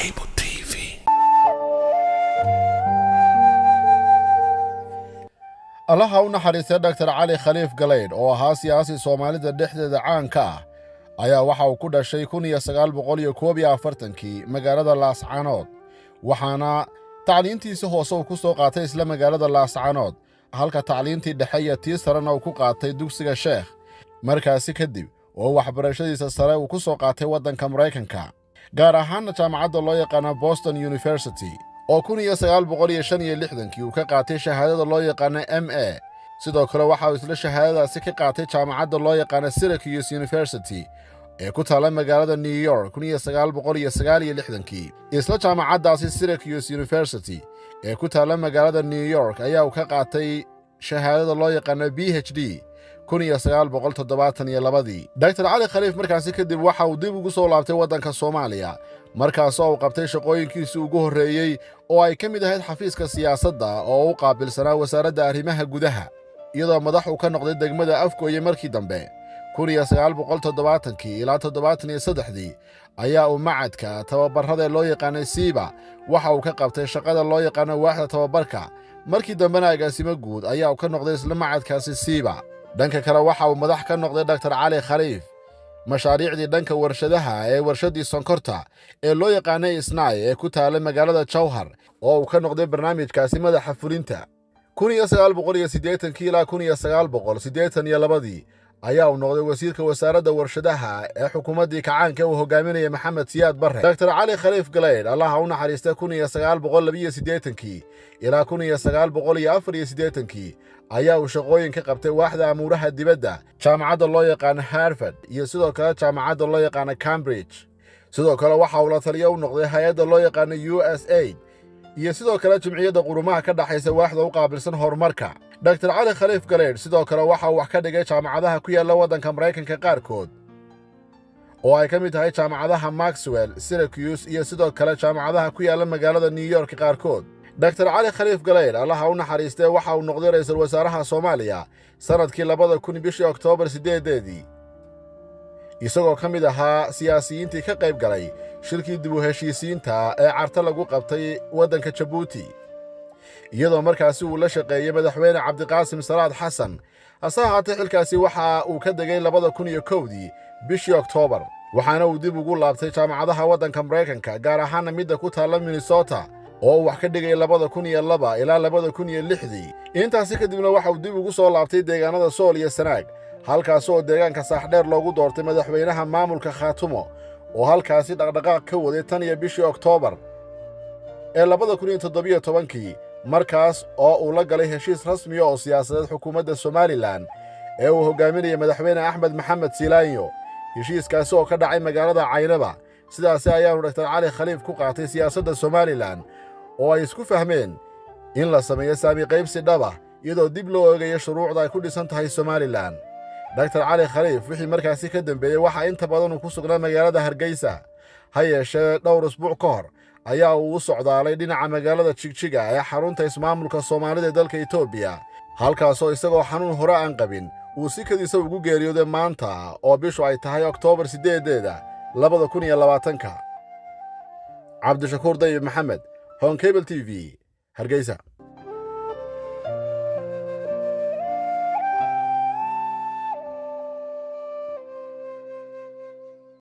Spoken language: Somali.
Cable TV. allaha u naxariistay Dr. Cali Khaliif Galeyd oo ahaa siyaasi Soomaalida dhexdeeda caan ka ah ayaa waxa uu ku dhashay 1941 magaalada Laascaanood waxaana tacliintiisa hoose uu ku soo qaatay isla magaalada Laascaanood halka tacliintii dhexe iyo tii sarena uu ku qaatay dugsiga Sheekh markaasi kadib oo waxbarashadiisa sare uu ku soo qaatay waddanka Mareykanka gaar ahaan jaamacadda loo yaqaan Boston University oo 1965 uu ka qaatay shahaadada loo yaqaan MA sidoo kale waxa uu isla shahaadadaasi ka qaatay jaamacadda loo yaqaan Syracuse University ee ku taala magaalada New York 1969 isla jaamacaddaasi Syracuse University ee ku taala magaalada New York ayaa uu ka qaatay shahaadada loo yaqaan PhD 1972 Dr. Cali Khaliif markaasi kadib waxa uu dib ugu soo laabtay waddanka Soomaaliya markaas oo uu qabtay shaqooyinkiisii ugu horreeyay oo ay ka mid ahayd xafiiska siyaasadda oo u qaabilsanaa wasaaradda arrimaha gudaha iyadoo madax uu ka noqday degmada Afgooye markii dambe 1970 ilaa 73 ayaa uu macadka tababarrada loo yaqaan Siiba waxa uu ka qabtay shaqada loo yaqaan waaxda tababarka markii dambena agaasimo guud ayaa uu ka noqday isla macadkaasi Siiba dhanka kale waxa uu madax ka noqday Dr. Cali Khaliif mashaariicdii dhanka warshadaha ee warshadii sonkorta ee loo yaqaanay Isnaay ee ku taala magaalada Jowhar oo uu ka noqday barnaamijkaasi madaxa fulinta 1980 ilaa 1982 ayaa uu noqday wasiirka wasaaradda warshadaha ee xukuumaddii kacaanka uu hogaaminayay Maxamed Siyaad Barre Dr. Cali Khaliif Galeyd allaha u naxariistay 1982 ilaa 1984 ayaa uu shaqooyin ka qabtay waaxda amuuraha dibadda jaamacadda loo yaqaan Harvard iyo sidoo kale jaamacadda loo yaqaan Cambridge sidoo kale waxa uu la taliyo u noqday hay'adda loo yaqaan USAID iyo sidoo kale jumciyadda qurumaha ka dhaxaysa waaxda u qaabilsan horumarka Dr. Cali Khaliif Galeyd sidoo kale waxa uu wax ka dhigay jaamacadaha ku yaala waddanka Mareykanka qaarkood oo ay ka mid tahay jaamacadaha Maxwell, Syracuse iyo sidoo kale jaamacadaha ku yaala magaalada New York qaarkood Dr. Cali Khaliif Galeyd allaha u naxariistay waxa uu noqday ra'iisul wasaaraha Soomaaliya sanadkii 2000 bishii Oktoobar 8 isagoo ka mid ahaa siyaasiyiintii ka qayb galay shirkii dib u heshiisiinta ee carta lagu qabtay waddanka Djibouti iyadoo markaasi uu la shaqeeyay madaxweyne Cabdiqaasim Salaad Xasan hase ahaatee xilkaasi waxa uu ka degay 2001 bishii Oktoobar waxaana uu dib ugu laabtay jaamacadaha waddanka Mareykanka gaar ahaan midda ku taala Minnesota oo uu wax ka dhigay 2002 ilaa 2006 intaasi kadibna waxa uu dib ugu soo laabtay deegaanada Sool iyo Sanaag halkaas oo deegaanka Saaxdheer loogu doortay madaxweynaha maamulka Khaatumo oo halkaasi dhaqdhaqaaq ka waday tan iyo bishii Oktoobar ee 2017 markaas oo uu la galay heshiis rasmi ah oo siyaasadeed xukuumadda Somaliland ee uu hogaaminayay madaxweyne Axmed Maxamed Siilaanyo heshiiskaasi oo ka dhacay magaalada Caynaba sidaas ayaanu Dr. Cali Khaliif ku qaatay siyaasadda Somaliland oo ay isku fahmeen in la sameeyo saami qaybsi dhaba iyadoo dib loo eegayo shuruucda ay ku dhisan tahay Somaliland Dr. Cali Khaliif wixii markaasi ka dambeeyay waxa inta badan uu ku sugnaa magaalada Hargeysa ha yeeshee dhowr usbuuc ka hor ayaa uu u socdaalay dhinaca magaalada Jigjiga ee xarunta ismaamulka Soomaalida ee dalka Itoobiya halkaasoo isagoo xanuun hore aan qabin uu si kadisa ugu geeriyooday maanta oo bishu ay tahay Oktoobar 8 2020 Cabdishakuur Dayib Maxamed Home Cable TV Hargeysa